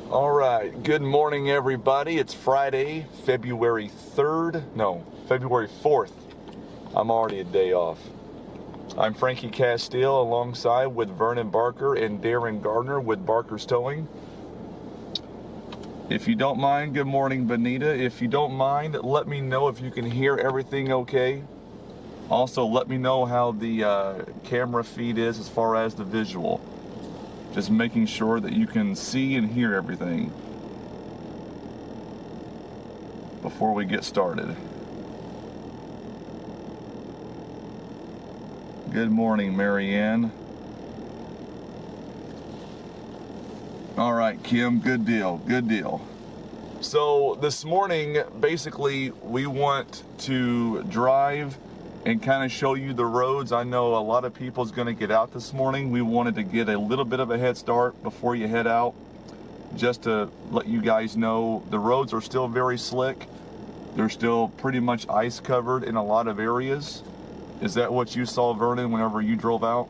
All right, good morning everybody. It's Friday, February 4th. I'm already a day off. I'm Frankie Castile alongside with Vernon Barker and Darren Gardner with Barker's Towing. If you don't mind, good morning Benita. If you don't mind, let me know if you can hear everything okay. Also, let me know how the camera feed is as far as the visual. Just making sure that you can see and hear everything before we get started. Good morning, Marianne. All right, Kim, good deal, good deal. So this morning, basically, we want to drive and kind of show you the roads. I know a lot of people's going to get out this morning. We wanted to get a little bit of a head start before you head out, just to let you guys know the roads are still very slick. They're still pretty much ice covered in a lot of areas. Is that what you saw, Vernon, whenever you drove out?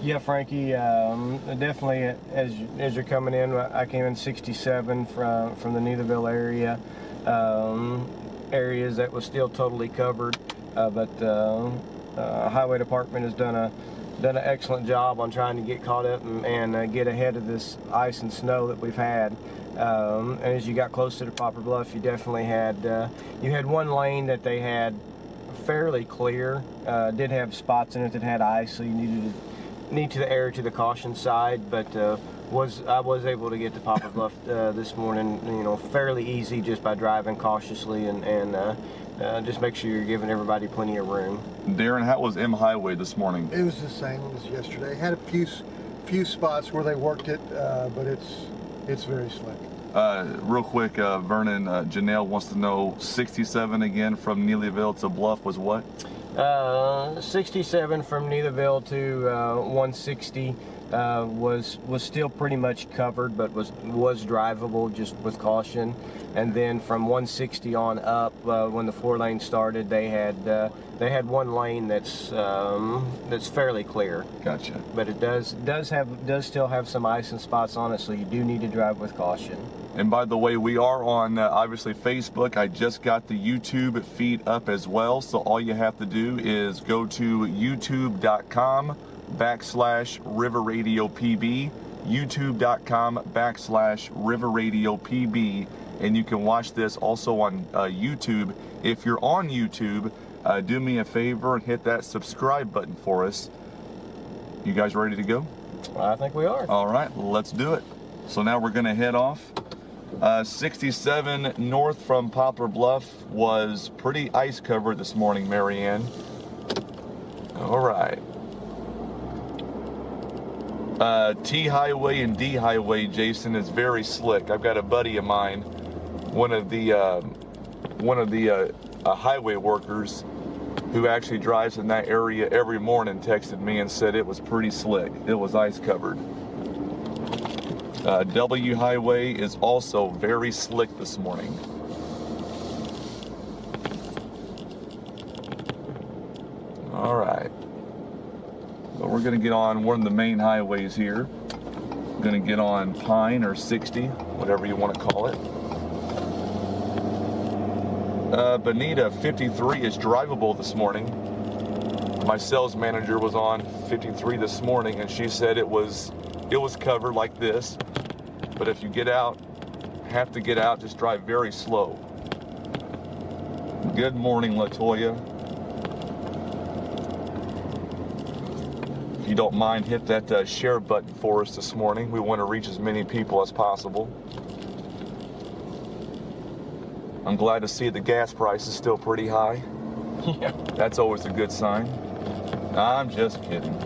Yeah, Frankie, definitely as you're coming in, I came in 67 from the Neitherville area, areas that was still totally covered, but Highway Department has done an excellent job on trying to get caught up and get ahead of this ice and snow that we've had. And as you got closer to Poplar Bluff, you definitely had one lane that they had fairly clear. Did have spots in it that had ice, so you need to err to the caution side, but I was able to get to Poplar Bluff this morning, fairly easy just by driving cautiously and just make sure you're giving everybody plenty of room. Darren, how was M Highway this morning? It was the same as yesterday. Had a few spots where they worked it, but it's very slick. Real quick, Vernon, Janelle wants to know 67 again from Neelyville to Bluff was what? 67 from Neitherville to 160 was still pretty much covered, but was drivable just with caution. And then from 160 on up, when the 4-lane started, they had one lane that's fairly clear. Gotcha. But it does still have some ice and spots on it, so you do need to drive with caution. And by the way, we are on obviously Facebook. I just got the YouTube feed up as well. So all you have to do is go to youtube.com/RiverRadioPB, youtube.com/RiverRadioPB, and you can watch this also on YouTube. If you're on YouTube, do me a favor and hit that subscribe button for us. You guys ready to go? I think we are. All right, let's do it. So now we're going to head off. 67 north from Poplar Bluff was pretty ice covered this morning, Marianne. All right. T Highway and D Highway, Jason, is very slick. I've got a buddy of mine, one of the highway workers who actually drives in that area every morning, texted me and said it was pretty slick. It was ice covered. W Highway is also very slick this morning. All right. So we're going to get on one of the main highways here. We're going to get on Pine or 60, whatever you want to call it. Bonita, 53 is drivable this morning. My sales manager was on 53 this morning, and she said it was covered like this. But if you have to get out, just drive very slow. Good morning, Latoya. If you don't mind, hit that share button for us this morning. We want to reach as many people as possible. I'm glad to see the gas price is still pretty high. Yeah. That's always a good sign. I'm just kidding.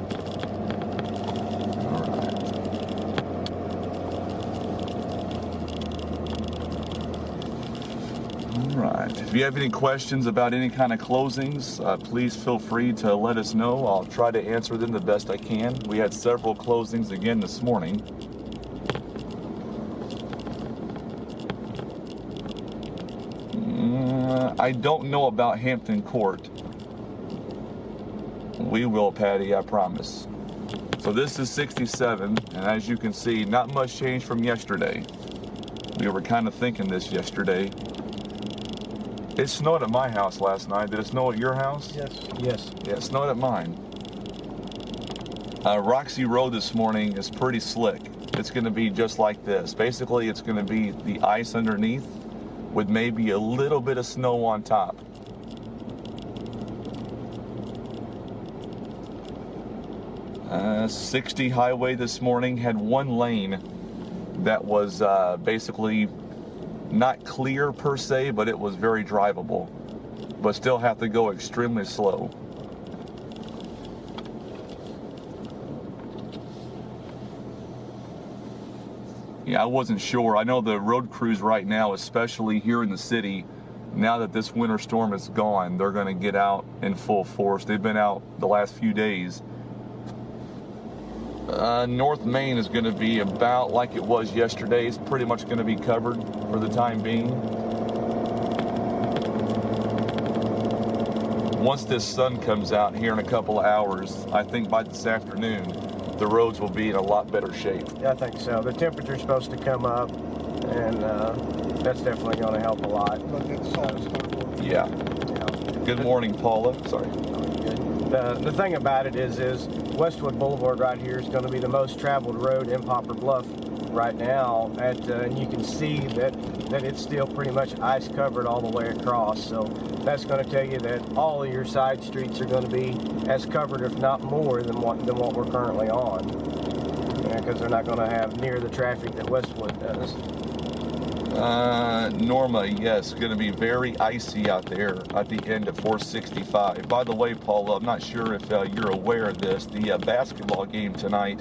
If you have any questions about any kind of closings, please feel free to let us know. I'll try to answer them the best I can. We had several closings again this morning. I don't know about Hampton Court. We will, Patty, I promise. So this is 67, and as you can see, not much change from yesterday. We were kind of thinking this yesterday. It snowed at my house last night. Did it snow at your house? Yes. Yes. Yeah, it snowed at mine. Roxy Road this morning is pretty slick. It's going to be just like this. Basically, it's going to be the ice underneath with maybe a little bit of snow on top. Uh, 60 highway this morning had one lane that was basically not clear per se, but it was very drivable, but still have to go extremely slow. Yeah, I wasn't sure. I know the road crews right now, especially here in the city, now that this winter storm is gone, they're going to get out in full force. They've been out the last few days. North Main is going to be about like it was yesterday. It's pretty much going to be covered for the time being. Once this sun comes out here in a couple of hours, I think by this afternoon, the roads will be in a lot better shape. Yeah, I think so. The temperature's supposed to come up, and that's definitely going to help a lot. Look at salt start working. Yeah. Good morning, Paula. Sorry. The thing about it is Westwood Boulevard right here is going to be the most traveled road in Poplar Bluff right now, and you can see that it's still pretty much ice covered all the way across. So that's going to tell you that all of your side streets are going to be as covered, if not more, than what we're currently on, because they're not going to have near the traffic that Westwood does. Norma, yes, going to be very icy out there at the end of 465. By the way, Paula, I'm not sure if you're aware of this. The basketball game tonight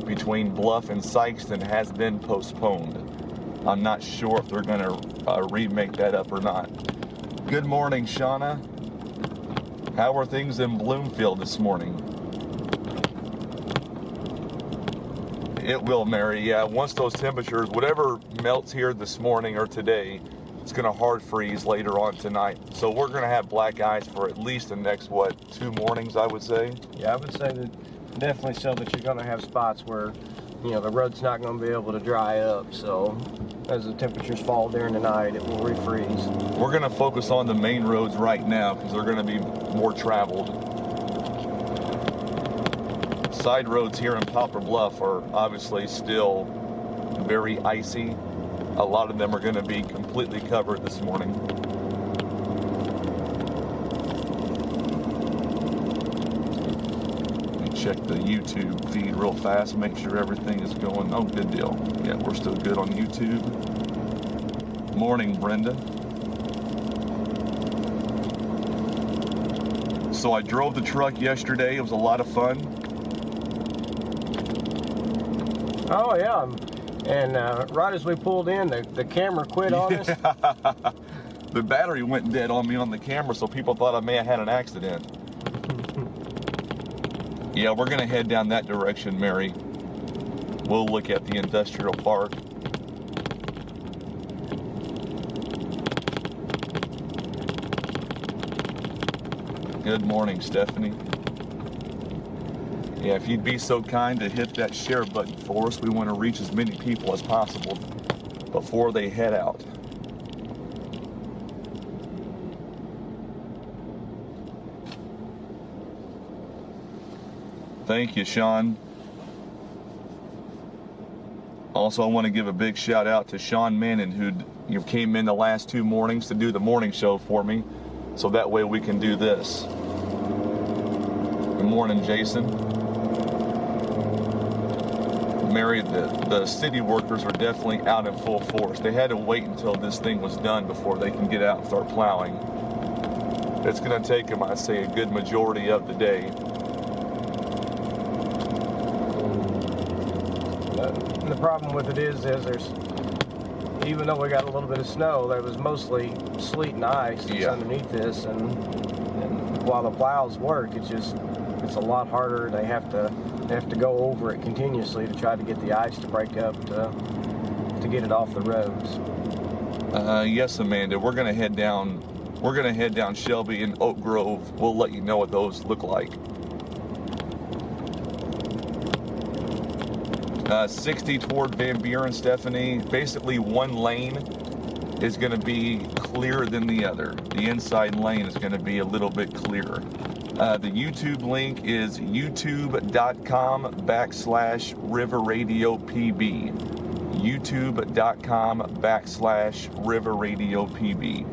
between Bluff and Sykeston has been postponed. I'm not sure if they're going to remake that up or not. Good morning, Shauna. How are things in Bloomfield this morning? It will, Mary. Yeah, once those temperatures, whatever melts here this morning or today, it's going to hard freeze later on tonight. So we're going to have black ice for at least the next, 2 mornings, I would say? Yeah, I would say that definitely so that you're going to have spots where, the road's not going to be able to dry up. So as the temperatures fall during the night, it will refreeze. We're going to focus on the main roads right now because they're going to be more traveled. Side roads here in Poplar Bluff are obviously still very icy. A lot of them are going to be completely covered this morning. Let me check the YouTube feed real fast, make sure everything is going. Oh, good deal. Yeah, we're still good on YouTube. Morning, Brenda. So I drove the truck yesterday. It was a lot of fun. Oh yeah, and right as we pulled in, the camera quit on us. The battery went dead on me on the camera, so people thought I may have had an accident. Yeah, we're gonna head down that direction, Mary. We'll look at the industrial park. Good morning, Stephanie. Yeah, if you'd be so kind to hit that share button for us, we want to reach as many people as possible before they head out. Thank you, Sean. Also, I want to give a big shout out to Sean Mannon, who came in the last 2 mornings to do the morning show for me, so that way we can do this. Good morning, Jason. Mary, the city workers are definitely out in full force. They had to wait until this thing was done before they can get out and start plowing. It's going to take them, I say, a good majority of the day. The problem with it is there's, even though we got a little bit of snow, there was mostly sleet and ice that's underneath this, and while the plows work, it's a lot harder. They have to go over it continuously to try to get the ice to break up to get it off the roads. Yes, Amanda, we're gonna head down Shelby and Oak Grove. We'll let you know what those look like. 60 toward Van Buren, Stephanie. Basically, one lane is going to be clearer than the other. The inside lane is going to be a little bit clearer. The YouTube link is youtube.com/River Radio PB. youtube.com/River Radio PB.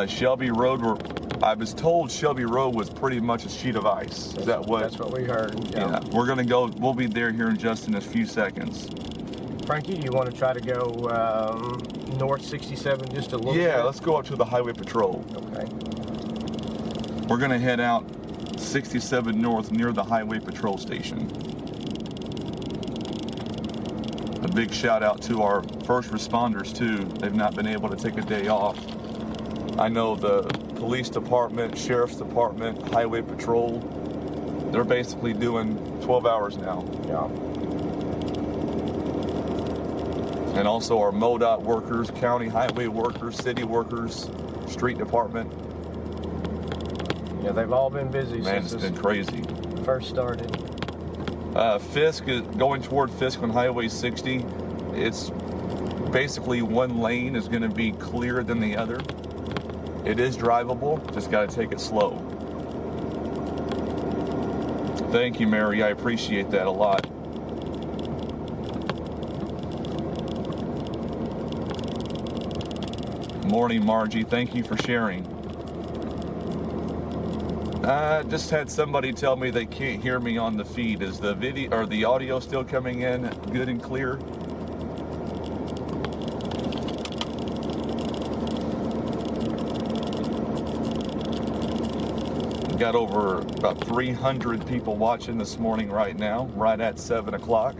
Shelby Road, I was told Shelby Road was pretty much a sheet of ice. Is that what? That's what we heard. Yeah. We're gonna go. We'll be there here in just in a few seconds. Frankie, do you want to try to go north 67 just a little bit? Yeah, let's go up to the Highway Patrol. Okay. We're gonna head out 67 north near the Highway Patrol station. A big shout out to our first responders too. They've not been able to take a day off. I know the police department, sheriff's department, highway patrol, they're basically doing 12 hours now. Yeah. And also our MoDOT workers, county highway workers, city workers, street department. Yeah, they've all been busy Man, since it's been crazy. First started. Fisk is going toward Fisk on Highway 60. It's basically one lane is going to be clearer than the other. It is drivable, just got to take it slow. Thank you, Mary. I appreciate that a lot. Morning, Margie. Thank you for sharing. I just had somebody tell me they can't hear me on the feed. Is the video or the audio still coming in good and clear? Got over about 300 people watching this morning right now, right at 7 o'clock.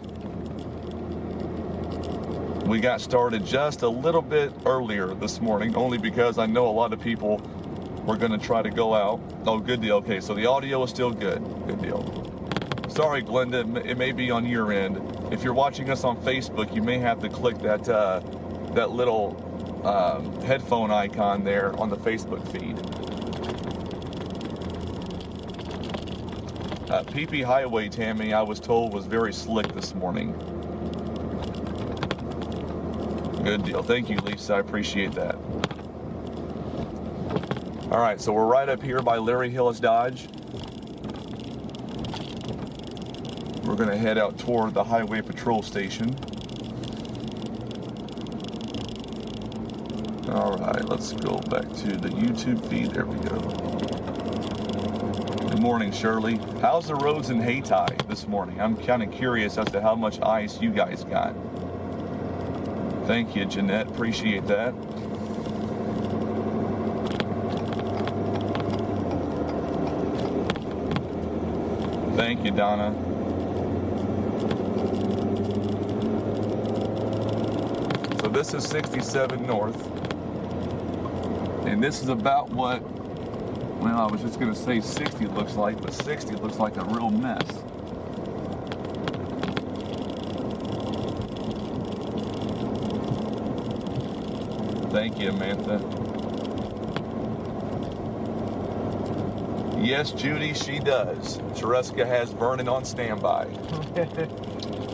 We got started just a little bit earlier this morning, only because I know a lot of people were going to try to go out. Oh, good deal. Okay, so the audio is still good. Good deal. Sorry, Glenda, it may be on your end. If you're watching us on Facebook, you may have to click that that little headphone icon there on the Facebook feed. PP Highway, Tammy, I was told was very slick this morning. Good deal. Thank you, Lisa. I appreciate that. All right, so we're right up here by Larry Hillis Dodge. We're going to head out toward the Highway Patrol station. All right, let's go back to the YouTube feed. There we go. Good morning, Shirley. How's the roads in Hayti this morning? I'm kind of curious as to how much ice you guys got. Thank you, Jeanette. Appreciate that. Thank you, Donna. So this is 67 north. And this is about what, well, I was just going to say 60 looks like, but 60 looks like a real mess. Thank you, Amantha. Yes, Judy, she does. Chereska has Vernon on standby.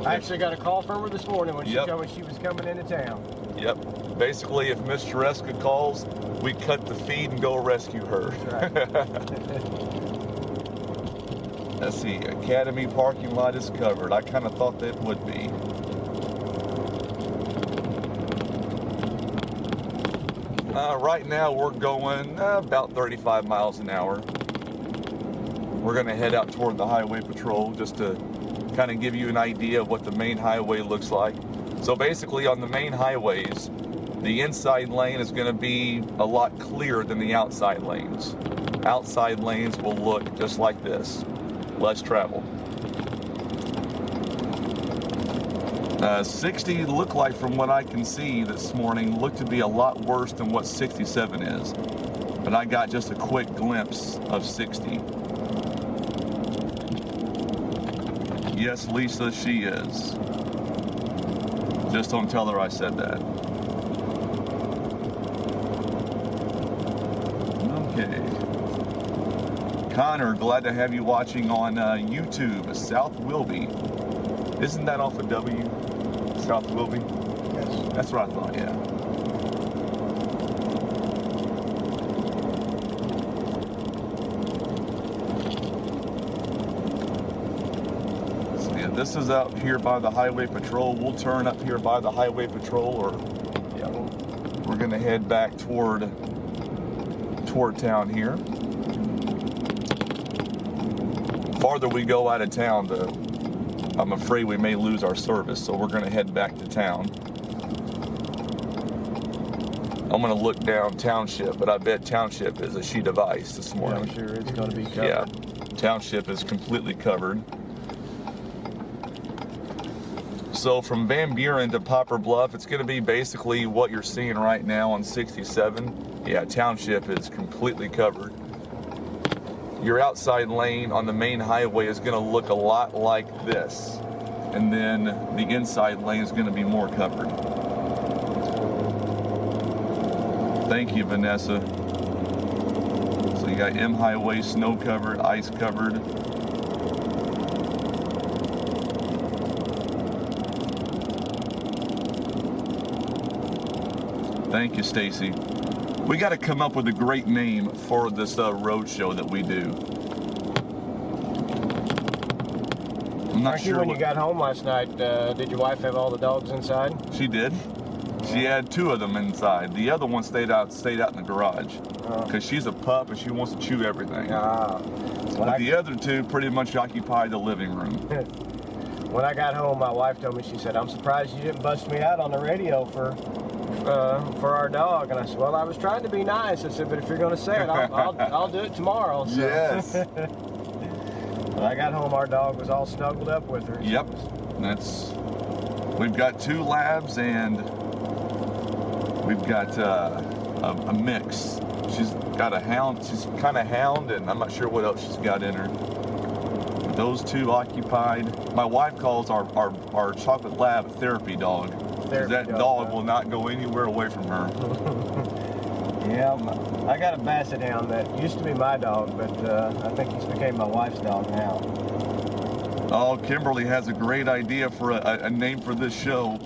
I actually got a call from her this morning when she Yep. told me she was coming into town. Yep. Basically, if Miss Chereska calls, we cut the feed and go rescue her. That's right. Let's see. Academy parking lot is covered. I kind of thought that would be. Right now, we're going about 35 miles an hour. We're going to head out toward the Highway Patrol just to kind of give you an idea of what the main highway looks like. So basically on the main highways, the inside lane is going to be a lot clearer than the outside lanes. Outside lanes will look just like this, less traveled. 60 looked like, from what I can see this morning, looked to be a lot worse than what 67 is. But I got just a quick glimpse of 60. Yes, Lisa, she is. Just don't tell her I said that. Okay. Connor, glad to have you watching on YouTube, South Wilby. Isn't that off of W, South Wilby? Yes. That's what I thought, yeah. So yeah, this is out here by the highway patrol. We'll turn up here by the highway patrol, or yeah, we're gonna head back toward town here. Farther we go out of town, I'm afraid we may lose our service, so we're gonna head back to town. I'm gonna look down Township, but I bet Township is a sheet of ice this morning. Yeah, I'm sure it's gonna be covered. Yeah, Township is completely covered. So from Van Buren to Poplar Bluff, it's gonna be basically what you're seeing right now on 67. Yeah, Township is completely covered. Your outside lane on the main highway is gonna look a lot like this. And then the inside lane is gonna be more covered. Thank you, Vanessa. So you got M Highway snow covered, ice covered. Thank you, Stacy. We got to come up with a great name for this road show that we do. I'm not Frankie, sure. when you got home last night, did your wife have all the dogs inside? She did. She had 2 of them inside. The other one stayed out in the garage because she's a pup and she wants to chew everything. But the other 2 pretty much occupy the living room. When I got home, my wife told me, she said, "I'm surprised you didn't bust me out on the radio for our dog." And I said, "Well, I was trying to be nice." I said, "But if you're going to say it, I'll do it tomorrow." So. Yes. When I got home, our dog was all snuggled up with her. Yep. We've got 2 labs and we've got a mix. She's got a hound. She's kind of hound, and I'm not sure what else she's got in her. Those 2 occupied. My wife calls our chocolate lab a therapy dog. That dog will not go anywhere away from her. Yeah, I got a basset hound that used to be my dog, but I think he's became my wife's dog now. Oh, Kimberly has a great idea for a name for this show.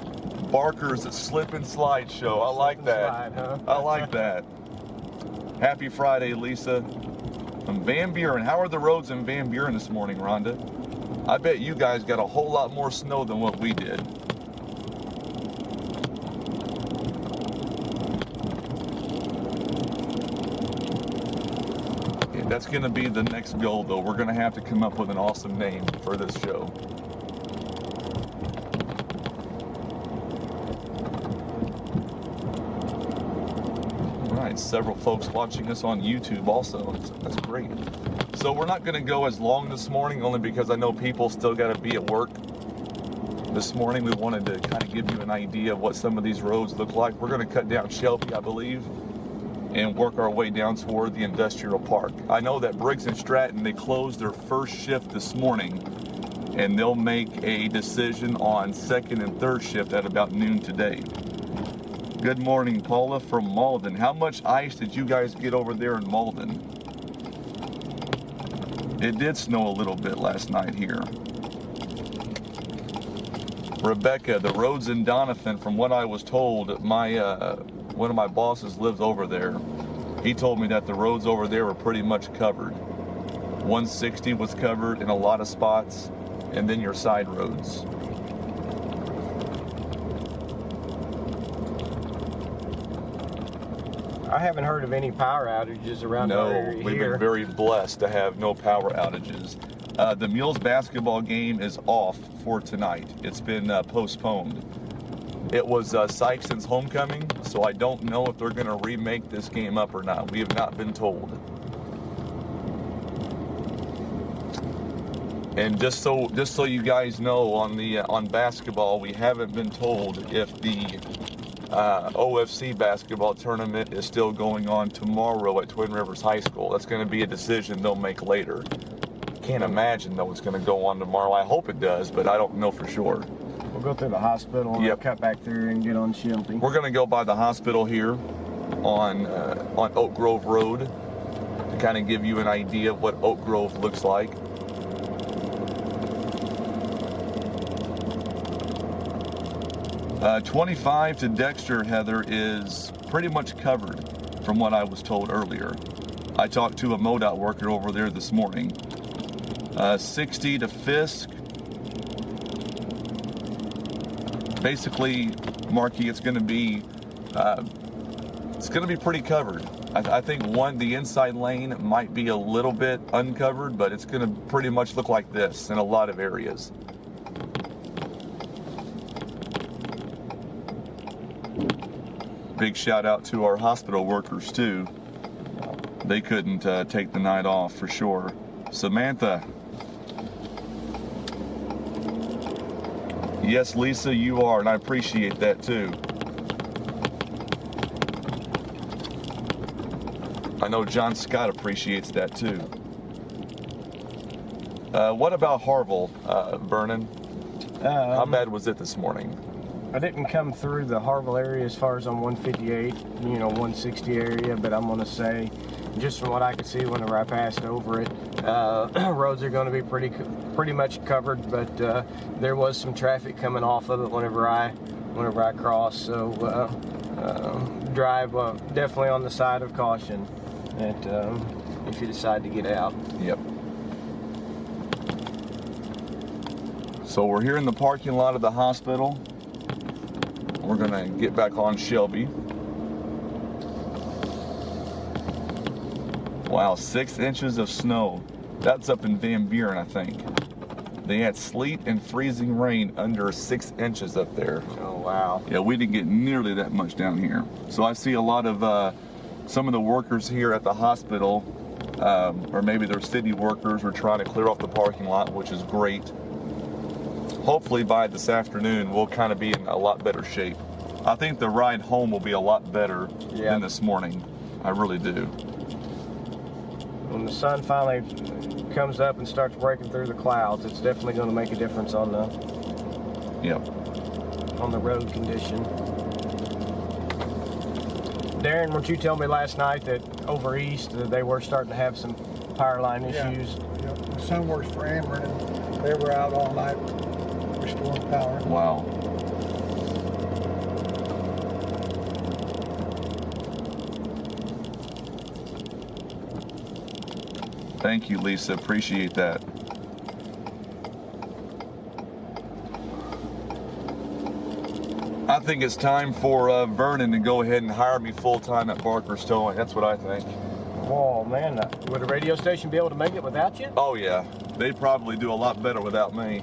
Barker's Slip and Slide Show. I like that. Slide, huh? I like that. Happy Friday, Lisa. From Van Buren. How are the roads in Van Buren this morning, Rhonda? I bet you guys got a whole lot more snow than what we did. That's going to be the next goal, though. We're going to have to come up with an awesome name for this show. All right, several folks watching us on YouTube also. That's great. So we're not going to go as long this morning, only because I know people still got to be at work. This morning we wanted to kind of give you an idea of what some of these roads look like. We're going to cut down Shelby, I believe, and work our way down toward the industrial park. I know that Briggs and Stratton, they closed their first shift this morning, and they'll make a decision on second and third shift at about noon today. Good morning, Paula from Malden. How much ice did you guys get over there in Malden? It did snow a little bit last night here. Rebecca, the roads in Doniphan, from what I was told, one of my bosses lives over there. He told me that the roads over there were pretty much covered. 160 was covered in a lot of spots, and then your side roads. I haven't heard of any power outages around our area No, we've here. been very blessed to have no power outages. The Mules basketball game is off for tonight. It's been postponed. It was Sykeston's homecoming, so I don't know if they're going to remake this game up or not. We have not been told. And just so you guys know, on basketball, we haven't been told if the OFC basketball tournament is still going on tomorrow at Twin Rivers High School. That's going to be a decision they'll make later. Can't imagine though it's going to go on tomorrow. I hope it does, but I don't know for sure. We'll go through the hospital and Yep. cut back through and get on Shelby. We're going to go by the hospital here on Oak Grove Road to kind of give you an idea of what Oak Grove looks like. 25 to Dexter, Heather, is pretty much covered from what I was told earlier. I talked to a MoDOT worker over there this morning. 60 to Fisk. Basically, Marky, it's going to be pretty covered. I think the inside lane might be a little bit uncovered, but it's going to pretty much look like this in a lot of areas. Big shout out to our hospital workers too. They couldn't take the night off for sure. Samantha. Yes, Lisa, you are, and I appreciate that too. I know John Scott appreciates that too. What about Harville, Vernon? How bad was it this morning? I didn't come through the Harville area as far as on 158, 160 area, but I'm going to say, just from what I could see whenever I passed over it, roads are going to be pretty much covered, but there was some traffic coming off of it whenever I crossed. So drive definitely on the side of caution if you decide to get out. Yep. So we're here in the parking lot of the hospital. We're gonna get back on Shelby. Wow, 6 inches of snow. That's up in Van Buren, I think. They had sleet and freezing rain under 6 inches up there. Oh, wow. Yeah, we didn't get nearly that much down here. So I see a lot of some of the workers here at the hospital, or maybe they're city workers, are trying to clear off the parking lot, which is great. Hopefully by this afternoon, we'll kind of be in a lot better shape. I think the ride home will be a lot better than this morning. I really do. When the sun finally comes up and starts breaking through the clouds, it's definitely going to make a difference on the road condition. Darren, weren't you telling me last night that over east they were starting to have some power line issues? Yeah. The sun works for Ameren, and they were out all night restoring power. Wow. Thank you, Lisa. Appreciate that. I think it's time for Vernon to go ahead and hire me full-time at Barker's Towing. That's what I think. Oh, man. Would a radio station be able to make it without you? Oh, yeah. They probably do a lot better without me.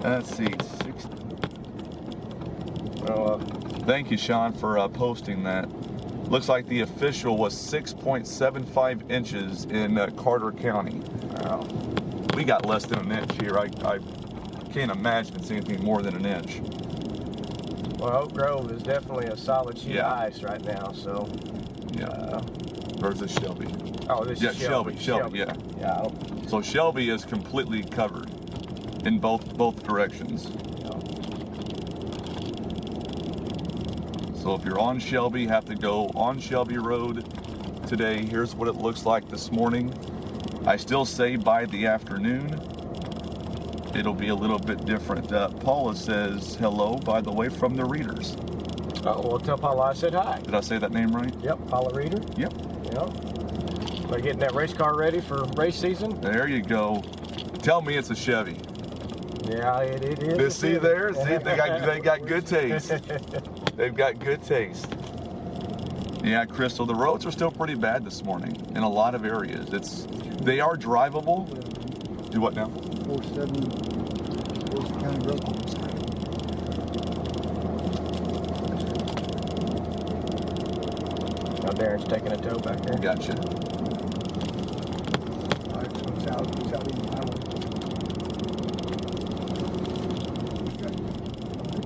Let's see. 60. Well, thank you, Sean, for posting that. Looks like the official was 6.75 inches in Carter County. wow. We got less than an inch here. I can't imagine it's anything more than an inch. Well, Oak Grove is definitely a solid sheet of ice right now, so. Yeah. Or is this Shelby? Oh, this is Shelby. Shelby, yeah. Yeah. So Shelby is completely covered in both directions. So if you're on Shelby, have to go on Shelby Road today. Here's what it looks like this morning. I still say by the afternoon, it'll be a little bit different. Paula says hello, by the way, from the Readers. Oh, well, tell Paula I said hi. Did I say that name right? Yep, Paula Reader. Yep. Yep. We're getting that race car ready for race season. There you go. Tell me it's a Chevy. Yeah, it is. See there? See, they got good taste. They've got good taste. Yeah, Crystal, the roads are still pretty bad this morning in a lot of areas. They are drivable. Do what now? 47 Butler County Road. Now Darren's taking a tow back there. Gotcha. All right, so it's out in the highway.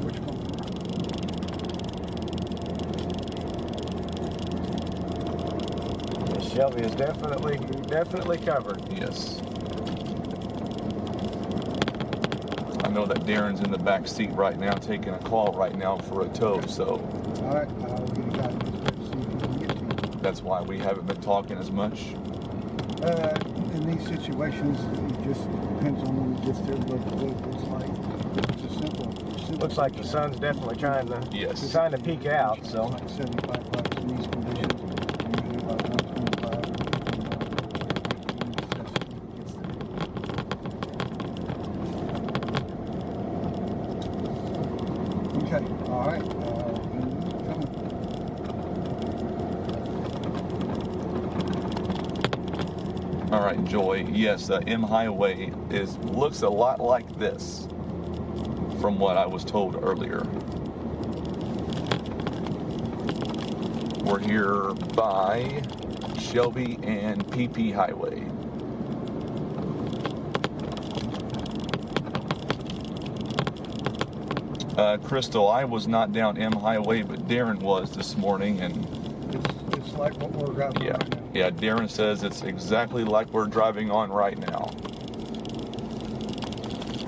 Which one? Yeah, Shelby is definitely covered. Yes. I know that Darren's in the back seat right now, taking a call right now for a tow, so. All right, I'll get a guy to see if he can get to you. That's why we haven't been talking as much. In these situations, it just depends on when he gets there what it's like. It's a simple looks like the sun's definitely trying to peek out. So Like 75 bucks in these conditions. Usually about 125. Okay, all right. All right, Joy. Yes, M Highway looks a lot like this, from what I was told earlier. We're here by Shelby and PP Highway. Crystal, I was not down M Highway, but Darren was this morning, and It's like what we're driving yeah, right now. yeah. Darren says it's exactly like we're driving on right now.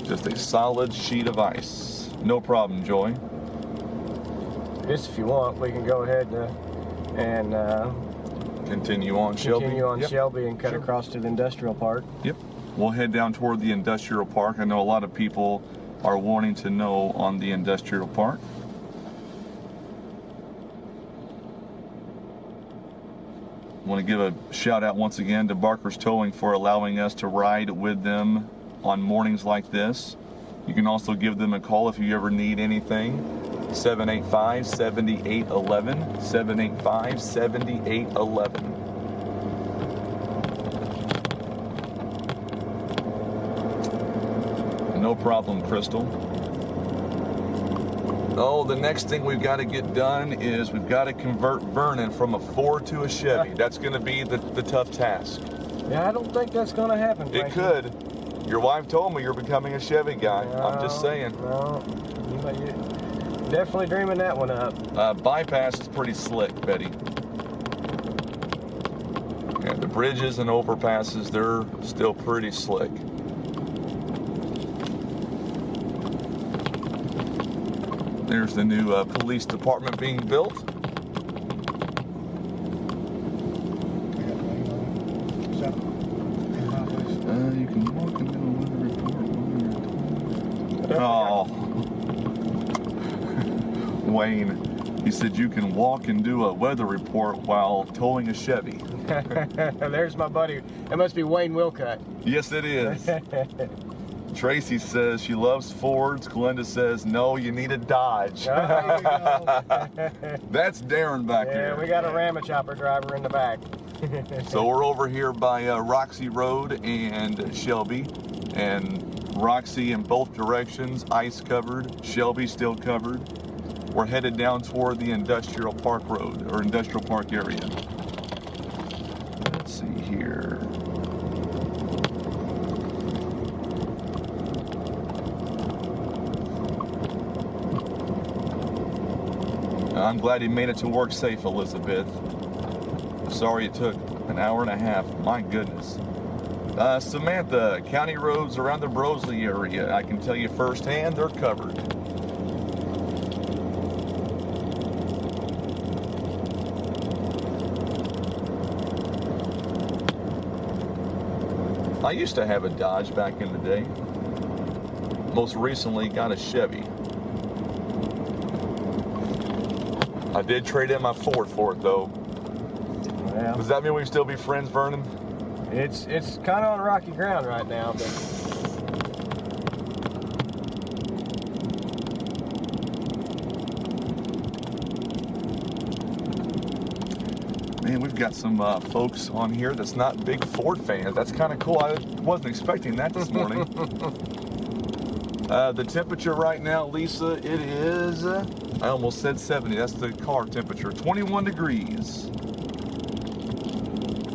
Just a solid sheet of ice. No problem, Joy. just if you want, we can go ahead and Continue on Shelby. continue on Yep. Shelby and cut Sure. across to the industrial park. Yep. We'll head down toward the industrial park. I know a lot of people are wanting to know on the industrial park. Want to give a shout out once again to Barker's Towing for allowing us to ride with them on mornings like this. You can also give them a call if you ever need anything. 785-7811, 785-7811. No problem, Crystal. Oh, the next thing we've got to get done is we've got to convert Vernon from a Ford to a Chevy. That's going to be the tough task. Yeah, I don't think that's going to happen. It Frankie. could. Your wife told me you're becoming a Chevy guy. I'm just saying. No, you're definitely dreaming that one up. Bypass is pretty slick, Betty. Yeah, the bridges and overpasses, they're still pretty slick. There's the new police department being built. You can walk and do a weather report. Oh. Wayne, he said you can walk and do a weather report while towing a Chevy. There's my buddy. That must be Wayne Wilcutt. Yes, it is. Tracy says she loves Fords. Glenda says, no, you need a Dodge. There you go. That's Darren back here. Yeah, we got a Rama chopper driver in the back. So we're over here by Roxy Road and Shelby. And Roxy in both directions, ice covered. Shelby still covered. We're headed down toward the Industrial Park Road, or Industrial Park area. Let's see here. I'm glad he made it to work safe, Elizabeth. Sorry it took an hour and a half. My goodness. Samantha, county roads around the Brosley area. I can tell you firsthand, they're covered. I used to have a Dodge back in the day. Most recently got a Chevy. I did trade in my Ford for it though. Yeah. Does that mean we can still be friends, Vernon? It's kind of on rocky ground right now, but Man, we've got some folks on here that's not big Ford fans. That's kind of cool. I wasn't expecting that this morning. The temperature right now, Lisa, it is, I almost said 70. That's the car temperature. 21 degrees.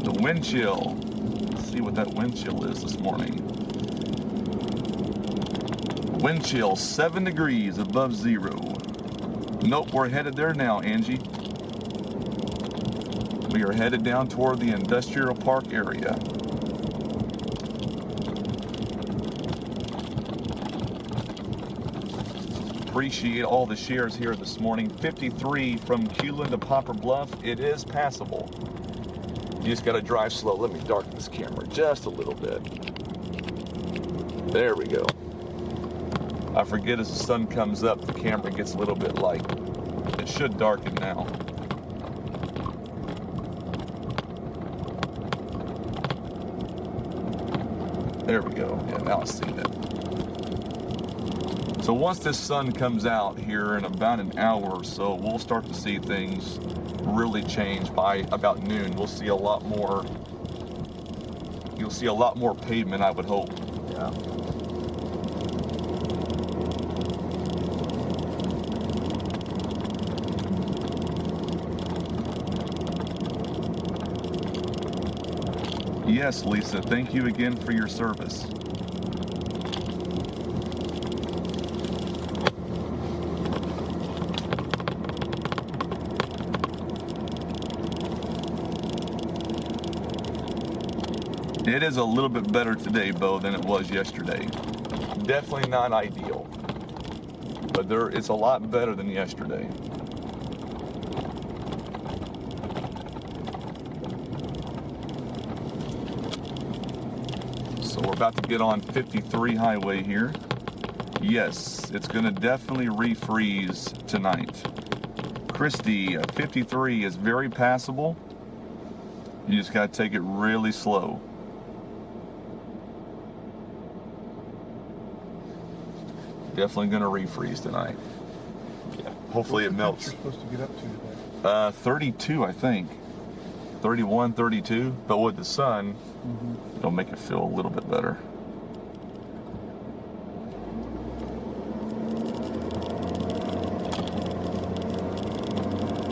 The wind chill. Let's see what that wind chill is this morning. Wind chill, 7 degrees above zero. Nope, we're headed there now, Angie. We are headed down toward the industrial park area. Appreciate all the shares here this morning. 53 from Culan to Poplar Bluff. It is passable. You just got to drive slow. Let me darken this camera just a little bit. There we go. I forget as the sun comes up, the camera gets a little bit light. It should darken now. There we go. Yeah, now I see it. So once this sun comes out here in about an hour or so, we'll start to see things really change. By about noon, we'll see a lot more. You'll see a lot more pavement, I would hope. Yeah. Yes, Lisa, thank you again for your service. It is a little bit better today, Bo, than it was yesterday. Definitely not ideal, but it's a lot better than yesterday. So we're about to get on 53 highway here. Yes, it's gonna definitely refreeze tonight. Christy, 53 is very passable. You just gotta take it really slow. Definitely gonna refreeze tonight. Yeah, hopefully it melts. You're supposed to get up to today? 32, I think. 31, 32, but with the sun, it'll make it feel a little bit better.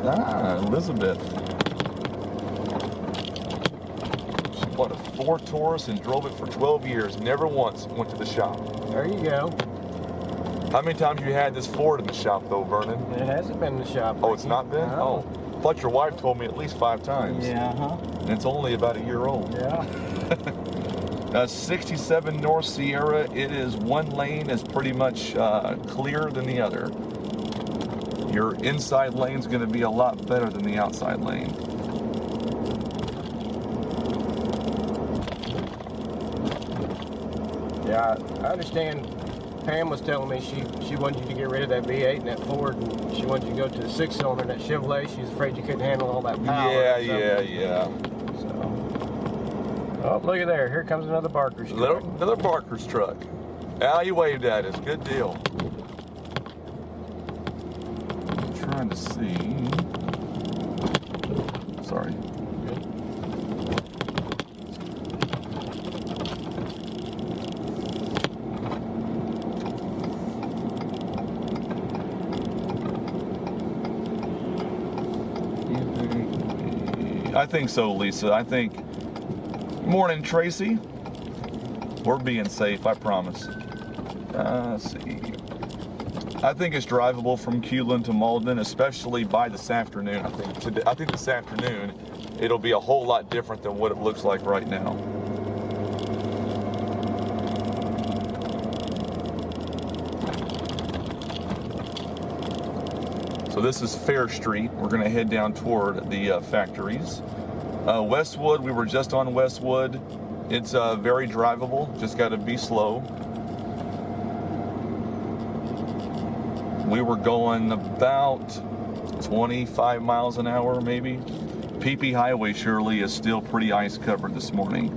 Ah, Elizabeth. She bought a Ford Taurus and drove it for 12 years. Never once went to the shop. There you go. How many times you had this Ford in the shop, though, Vernon? It hasn't been in the shop. Oh, it's not been? No. Oh, I thought your wife told me at least 5 times. Yeah, huh? And it's only about a year old. Yeah. 67 North Sierra, it is one lane is pretty much clearer than the other. Your inside lane's going to be a lot better than the outside lane. Yeah, I understand. Pam was telling me she wanted you to get rid of that V8 and that Ford, and she wanted you to go to the 6-cylinder and that Chevrolet. She was afraid you couldn't handle all that power. Yeah. So, oh, look at there. Here comes another Barker's truck. Another Barker's truck. Al, you waved at us. Good deal. I'm trying to see. Sorry. I think so, Lisa. I think. Morning, Tracy. We're being safe, I promise. Let's see. I think it's drivable from Culan to Malden, especially by this afternoon. I think this afternoon it'll be a whole lot different than what it looks like right now. So this is Fair Street. We're going to head down toward the factories. Westwood, we were just on Westwood. It's very drivable, just got to be slow. We were going about 25 miles an hour, maybe. PP Highway surely is still pretty ice covered this morning.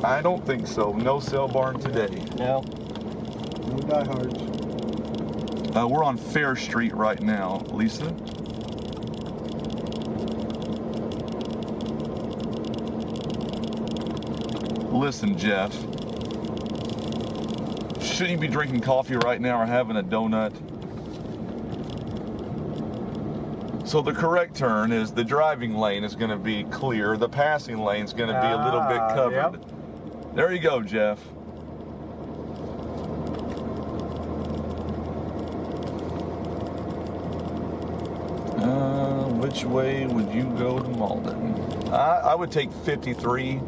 I don't think so. No cell barn today. No. No diehards. We're on Fair Street right now, Lisa. Listen, Jeff. Shouldn't you be drinking coffee right now or having a donut? So the correct turn is the driving lane is going to be clear. The passing lane is going to be a little bit covered. Yep. There you go, Jeff. Which way would you go to Malden? I would take 53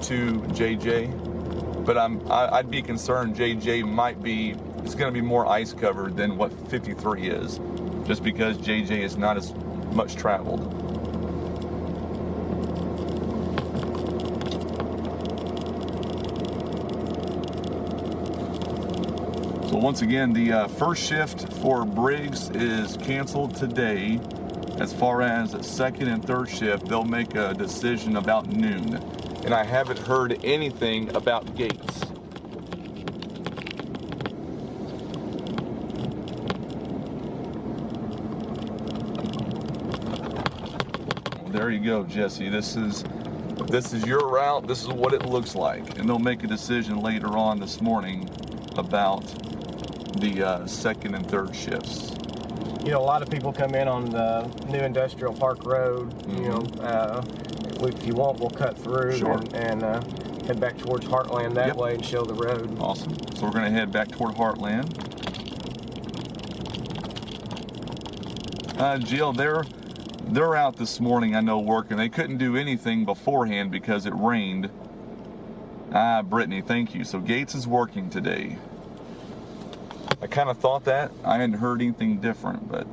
to JJ, but I'd be concerned JJ it's going to be more ice covered than what 53 is, just because JJ is not as much traveled. So So once again, the first shift for Briggs is canceled today. As far as the second and third shift, they'll make a decision about noon. And I haven't heard anything about Gates. There you go, Jesse. This is your route. This is what it looks like. And they'll make a decision later on this morning about the second and third shifts. You know, a lot of people come in on the new Industrial Park Road. Mm-hmm. You know, if you want, we'll cut through Sure. and head back towards Heartland that Yep. way and show the road. Awesome. So we're going to head back toward Heartland. Jill, they're out this morning, I know, working. They couldn't do anything beforehand because it rained. Brittany, thank you. So Gates is working today. I kind of thought that. I hadn't heard anything different, but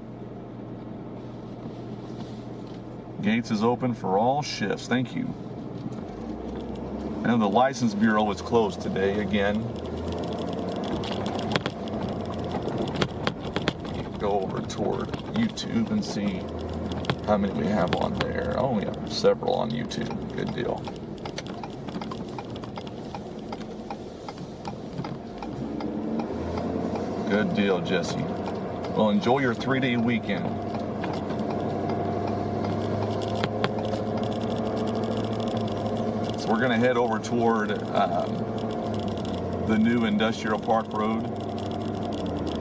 Gates is open for all shifts. Thank you. I know the License Bureau is closed today again. Go over toward YouTube and see how many we have on there. Oh, we have several on YouTube. Good deal. Good deal, Jesse. Well, enjoy your 3-day weekend. So we're going to head over toward the new Industrial Park Road.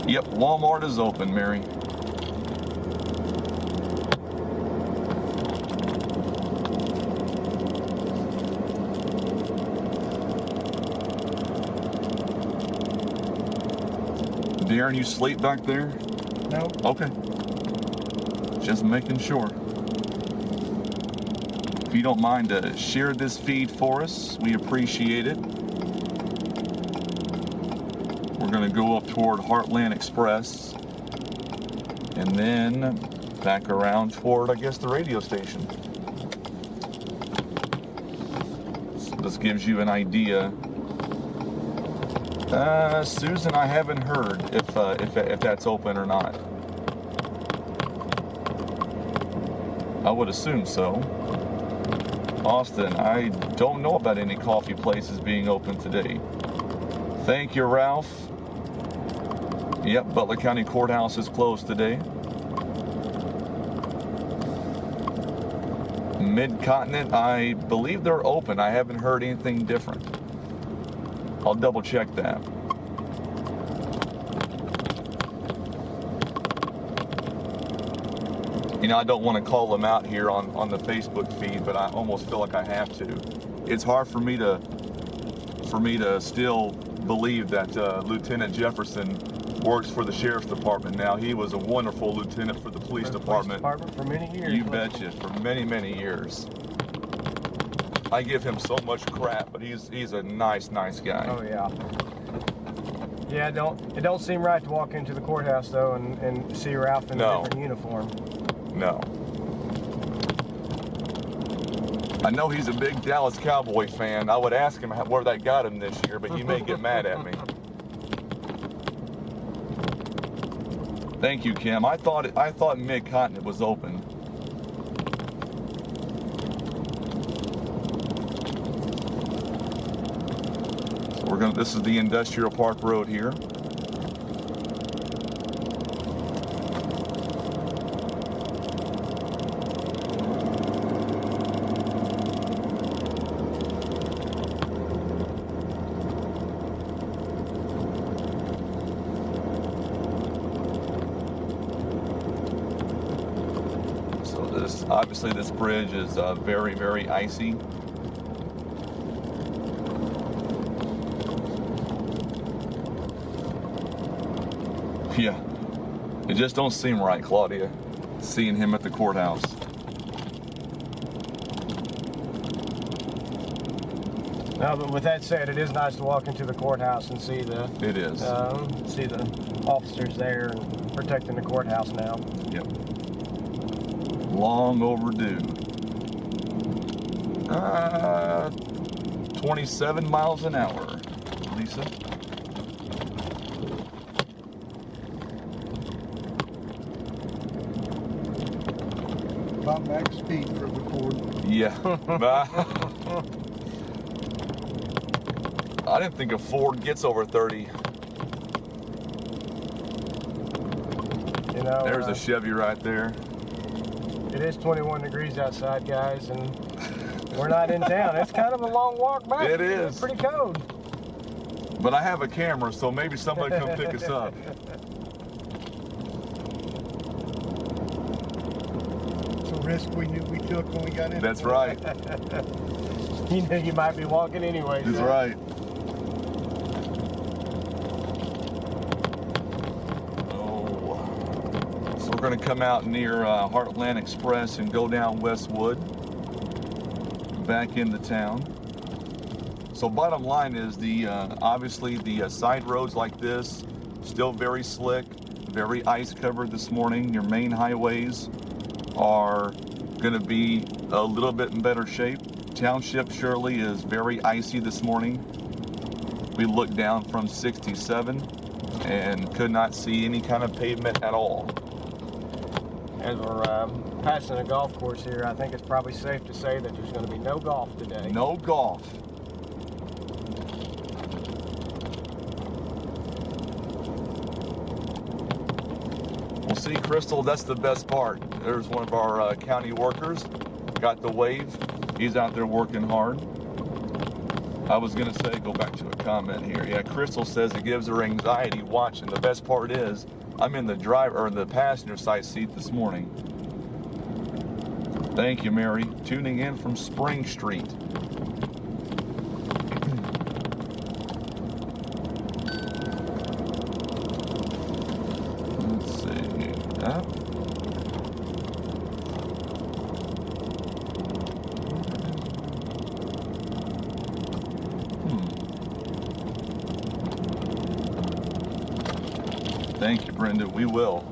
Yep, Walmart is open, Mary. Darren, you sleep back there? No. Okay. Just making sure. If you don't mind to share this feed for us, we appreciate it. We're going to go up toward Heartland Express and then back around toward, I guess, the radio station. So this gives you an idea. Susan, I haven't heard if that's open or not. I would assume so. Austin, I don't know about any coffee places being open today. Thank you, Ralph. Yep, Butler County Courthouse is closed today. Mid-Continent, I believe they're open. I haven't heard anything different. I'll double check that. You know, I don't want to call them out here on the Facebook feed, but I almost feel like I have to. It's hard for me to still believe that Lieutenant Jefferson works for the Sheriff's Department now. He was a wonderful lieutenant for the police department. For many years. You betcha, for many, many years. I give him so much crap, but he's a nice guy. Oh yeah. Yeah, it don't seem right to walk into the courthouse though and see Ralph in a different uniform. No. I know he's a big Dallas Cowboy fan. I would ask him where that got him this year, but he may get mad at me. Thank you, Kim. I thought Mid-Continent was open. So this is the Industrial Park Road here. Obviously this bridge is very, very icy. Yeah, it just don't seem right, Claudia, seeing him at the courthouse. No, but with that said, it is nice to walk into the courthouse and see the see the officers there and protecting the courthouse now. Yep. Long overdue. 27 miles an hour, Lisa. About max speed for the Ford. Yeah. I didn't think a Ford gets over 30. You know, There's a Chevy right there. It is 21 degrees outside, guys, and we're not in town. It's kind of a long walk back. It is. It's pretty cold. But I have a camera, so maybe somebody come pick us up. It's a risk we knew we took when we got in. That's right. You knew you might be walking anyway. That's so. right. Oh. So we're going to come out near Heartland Express and go down Westwood, back into town. So bottom line is obviously the side roads like this, still very slick, very ice covered this morning. Your main highways are going to be a little bit in better shape. Township Shirley is very icy this morning. We looked down from 67 and could not see any kind of pavement at all. As we're passing a golf course here, I think it's probably safe to say that there's going to be no golf today. No golf. Well, see, Crystal, that's the best part. There's one of our county workers, got the wave. He's out there working hard. I was gonna say, go back to a comment here. Yeah, Crystal says it gives her anxiety watching. The best part is, I'm in the the passenger side seat this morning. Thank you, Mary. Tuning in from Spring Street. Let's see. Thank you, Brenda. We will.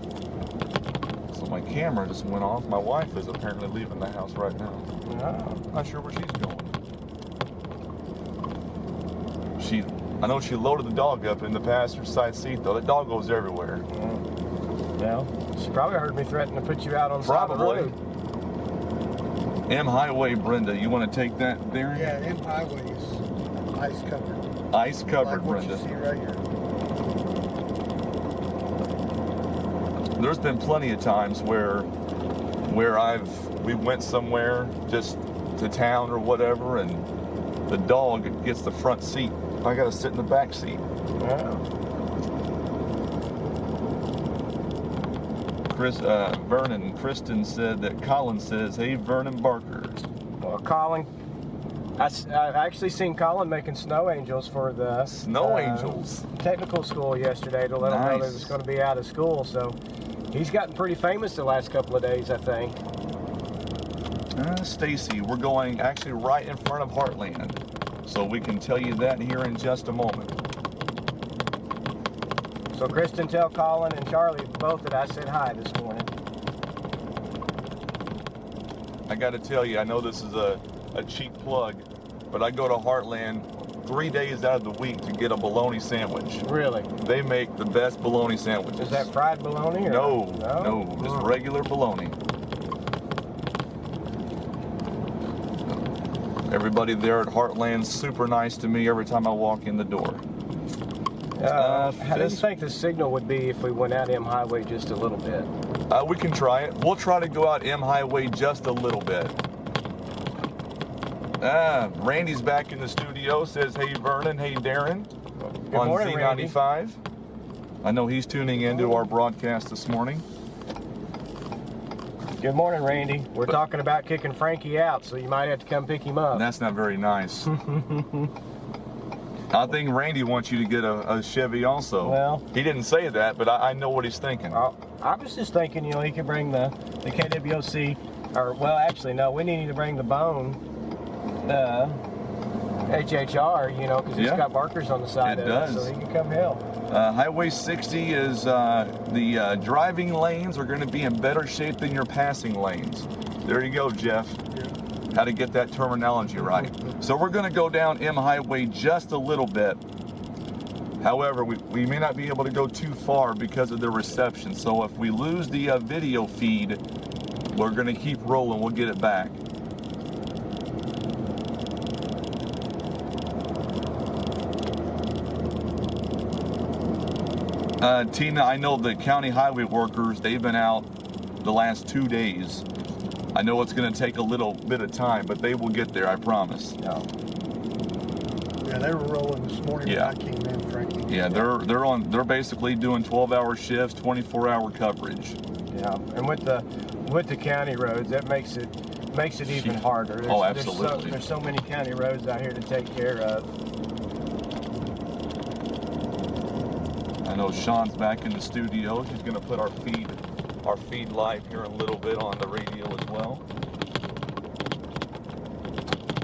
So my camera just went off. My wife is apparently leaving the house right now. I'm not sure where she's going. I know she loaded the dog up in the passenger side seat, though. That dog goes everywhere. Well, she probably heard me threaten to put you out on the side of the road. M Highway, Brenda. You want to take that there? Yeah, M Highway is ice covered. Ice covered, like what Brenda. you see right here. There's been plenty of times where we went somewhere just to town or whatever, and the dog gets the front seat. I gotta sit in the back seat. Yeah. Vernon Kristen said that Colin says, "Hey, Vernon Barkers." Well, Colin, I've actually seen Colin making snow angels for the Snow angels technical school yesterday to let them know they was going to be out of school. So he's gotten pretty famous the last couple of days, I think. Stacy, we're going actually right in front of Heartland, so we can tell you that here in just a moment. So Kristen, tell Colin and Charlie both that I said hi this morning. I got to tell you, I know this is a cheap plug, but I go to Heartland 3 days out of the week to get a bologna sandwich. Really? They make the best bologna sandwiches. Is that fried bologna? Or No, just regular bologna. Everybody there at Heartland's super nice to me every time I walk in the door. How do you think the signal would be if we went out M Highway just a little bit? We can try it. We'll try to go out M Highway just a little bit. Randy's back in the studio, says, "Hey, Vernon, hey, Darren." Good on morning, Z95. Randy. I know he's tuning into our broadcast this morning. Good morning, Randy. We're talking about kicking Frankie out, so you might have to come pick him up. That's not very nice. I think Randy wants you to get a Chevy also. Well, he didn't say that, but I know what he's thinking. I was just thinking, you know, he could bring the KWOC, or, well, actually, no, we need to bring the Bone, HHR, you know, because it's got markers on the side of it, so he can come help. Highway 60 is, the driving lanes are going to be in better shape than your passing lanes. There you go, Jeff. Yeah. How to get that terminology right. So we're going to go down M Highway just a little bit. However, we may not be able to go too far because of the reception. So if we lose the video feed, We're gonna keep rolling, we'll get it back. Tina, I know the county highway workers, they've been out the last 2 days. I know it's gonna take a little bit of time, but they will get there, I promise. Yeah, they were rolling this morning when I came in, Frankie. Yeah, they're basically doing 12-hour shifts, 24-hour coverage. Yeah, and with the county roads, that makes it even harder. Absolutely. There's so many county roads out here to take care of. I know Sean's back in the studio. He's going to put our feed live here in a little bit on the radio as well.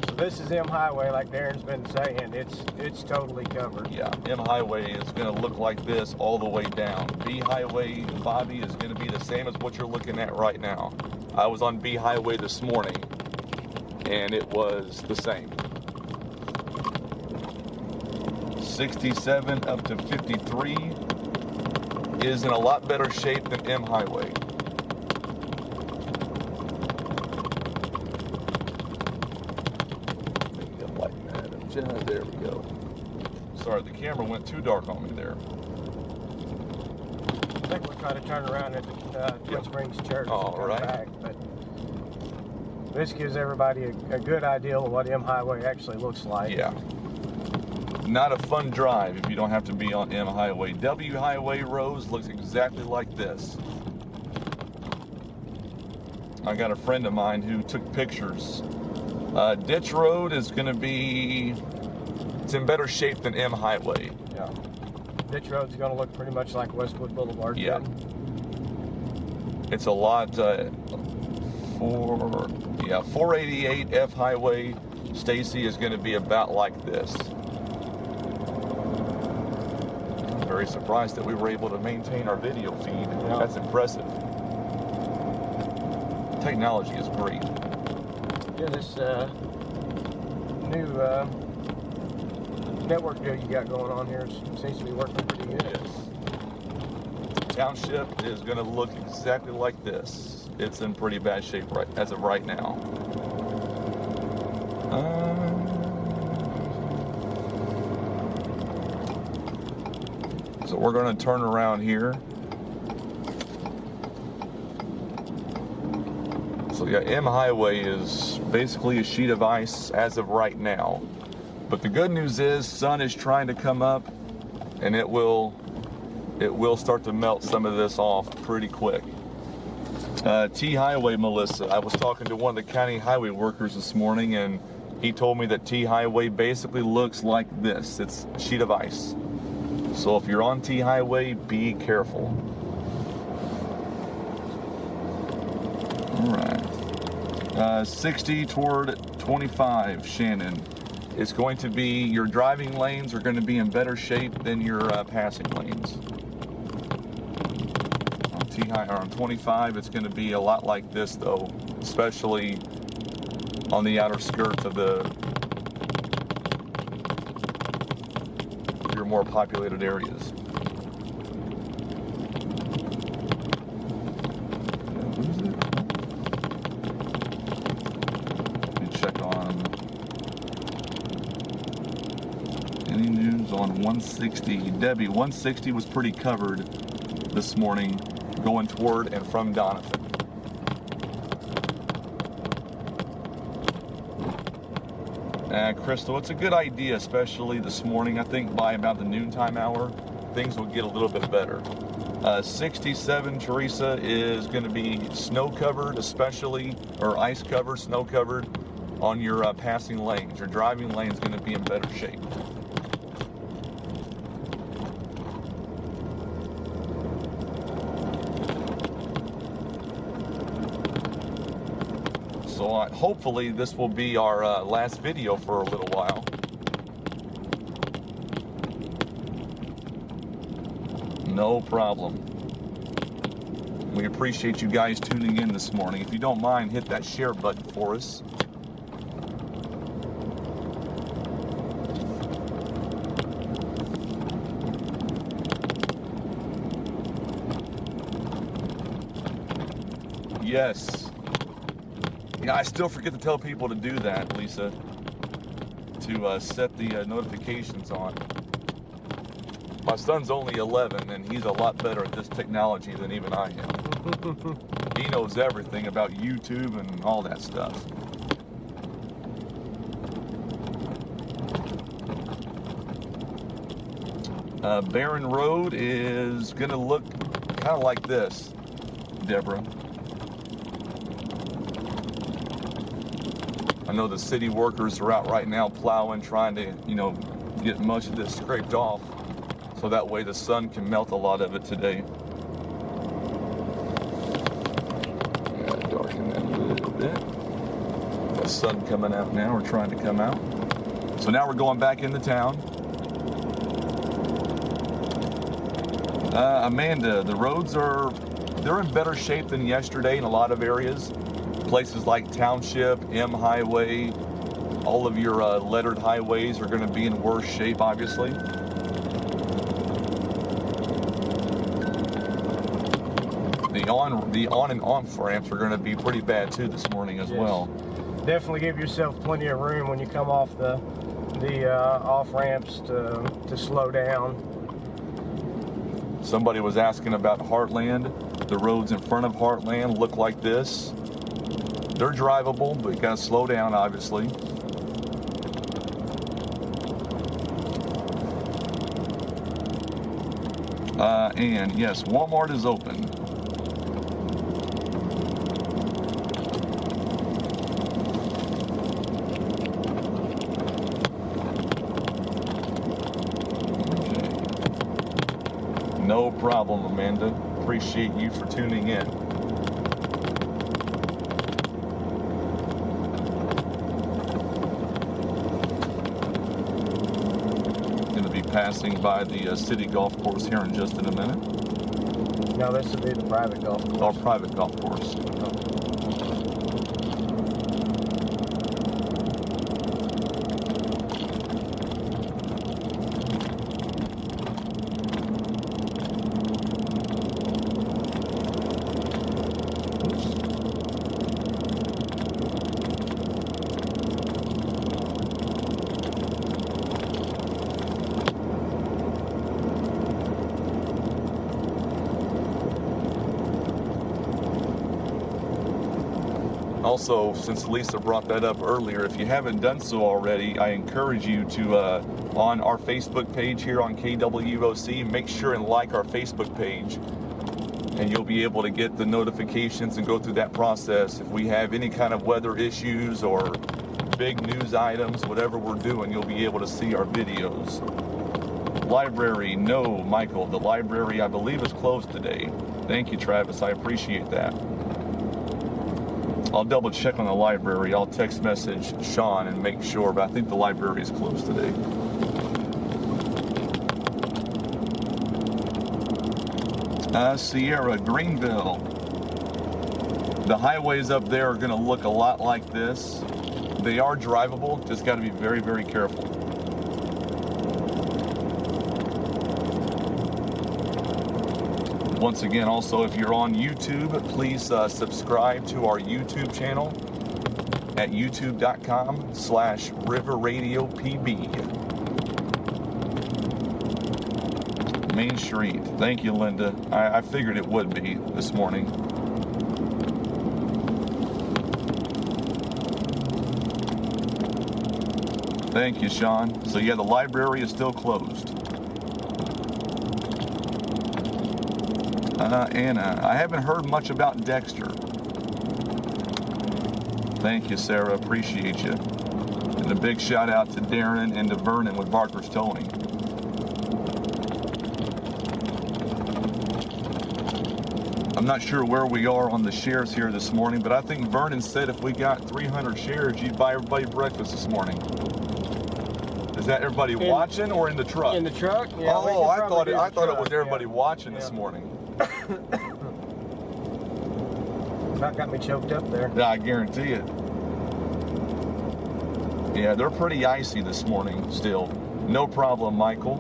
So this is M Highway, like Darren's been saying. It's totally covered. Yeah, M Highway is going to look like this all the way down. B Highway, Bobby, is going to be the same as what you're looking at right now. I was on B Highway this morning, and it was the same. 67 up to 53 is in a lot better shape than M Highway. There we go. Sorry, the camera went too dark on me there. I think we'll try to turn around at Twin Springs Church and come back, but this gives everybody a good idea of what M Highway actually looks like. Yeah. Not a fun drive if you don't have to be on M Highway. W Highway Rose looks exactly like this. I got a friend of mine who took pictures. Ditch Road is going to be, it's in better shape than M Highway. Yeah. Ditch Road's going to look pretty much like Westwood Boulevard. Yeah. Then. It's a lot, 488 F Highway, Stacy, is going to be about like this. I'm very surprised that we were able to maintain our video feed. Yeah. That's impressive. Technology is great. Yeah, this new network deal you got going on here seems to be working pretty good. Yes. Township is going to look exactly like this. It's in pretty bad shape as of right now. So we're going to turn around here. So yeah, M Highway is basically a sheet of ice as of right now. But the good news is sun is trying to come up, and it will start to melt some of this off pretty quick. T Highway, Melissa, I was talking to one of the county highway workers this morning, and he told me that T Highway basically looks like this. It's a sheet of ice. So if you're on T Highway, be careful. All right. 60 toward 25, Shannon. It's going to be, your driving lanes are going to be in better shape than your passing lanes. On 25, it's going to be a lot like this, though, especially on the outer skirts of your more populated areas. On 160, Debbie, 160 was pretty covered this morning going toward and from Donovan. Crystal, it's a good idea, especially this morning. I think by about the noontime hour, things will get a little bit better. 67, Teresa, is going to be snow covered, especially, or ice covered, snow covered on your passing lanes. Your driving lane is going to be in better shape. So hopefully this will be our last video for a little while. No problem. We appreciate you guys tuning in this morning. If you don't mind, hit that share button for us. Yes. Yeah, I still forget to tell people to do that, Lisa, to set the notifications on. My son's only 11, and he's a lot better at this technology than even I am. He knows everything about YouTube and all that stuff. Barron Road is going to look kind of like this, Deborah. I know the city workers are out right now plowing, trying to, get much of this scraped off, so that way the sun can melt a lot of it today. Yeah, darken that a little bit. The sun coming out now, we're trying to come out. So now we're going back into town. Amanda, the roads they're in better shape than yesterday in a lot of areas. Places like Township, M Highway, all of your lettered highways are going to be in worse shape, obviously. The on and off ramps are going to be pretty bad too this morning as well. Definitely give yourself plenty of room when you come off the off ramps to slow down. Somebody was asking about Heartland. The roads in front of Heartland look like this. They're drivable, but you gotta slow down, obviously. And yes, Walmart is open. Okay. No problem, Amanda. Appreciate you for tuning in. Passing by the city golf course here in just a minute. No, this would be the private golf course. Oh, private golf course. Also, since Lisa brought that up earlier, if you haven't done so already, I encourage you to, on our Facebook page here on KWOC, make sure and like our Facebook page, and you'll be able to get the notifications and go through that process. If we have any kind of weather issues or big news items, whatever we're doing, you'll be able to see our videos. Library, no, Michael, the library I believe is closed today. Thank you, Travis, I appreciate that. I'll double check on the library. I'll text message Sean and make sure, but I think the library is closed today. Sierra, Greenville. The highways up there are going to look a lot like this. They are drivable, just got to be very, very careful. Once again, also, if you're on YouTube, please subscribe to our YouTube channel at youtube.com/RiverRadioPB. Main Street. Thank you, Linda. I figured it would be this morning. Thank you, Sean. So yeah, the library is still closed. Anna, I haven't heard much about Dexter. Thank you, Sarah. Appreciate you. And a big shout out to Darren and to Vernon with Barker's Towing. I'm not sure where we are on the shares here this morning, but I think Vernon said if we got 300 shares, you'd buy everybody breakfast this morning. Is that everybody watching or in the truck? In the truck? Yeah. Oh, I thought it was everybody watching this morning. About got me choked up there. Yeah, I guarantee it. Yeah, they're pretty icy this morning still. No problem, Michael.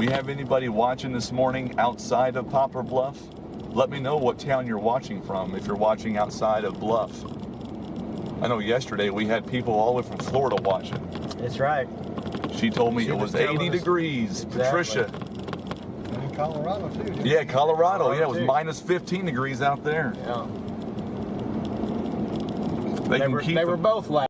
we have anybody watching this morning outside of Poplar Bluff? Let me know what town you're watching from if you're watching outside of Bluff. I know yesterday we had people all the way from Florida watching. That's right. She told me She it was was telling 80 us. degrees. Exactly. Patricia. And in Colorado too. didn't Yeah, it? Colorado. Yeah, it was too. minus 15 degrees out there. Yeah. They can keep They the- were both loud.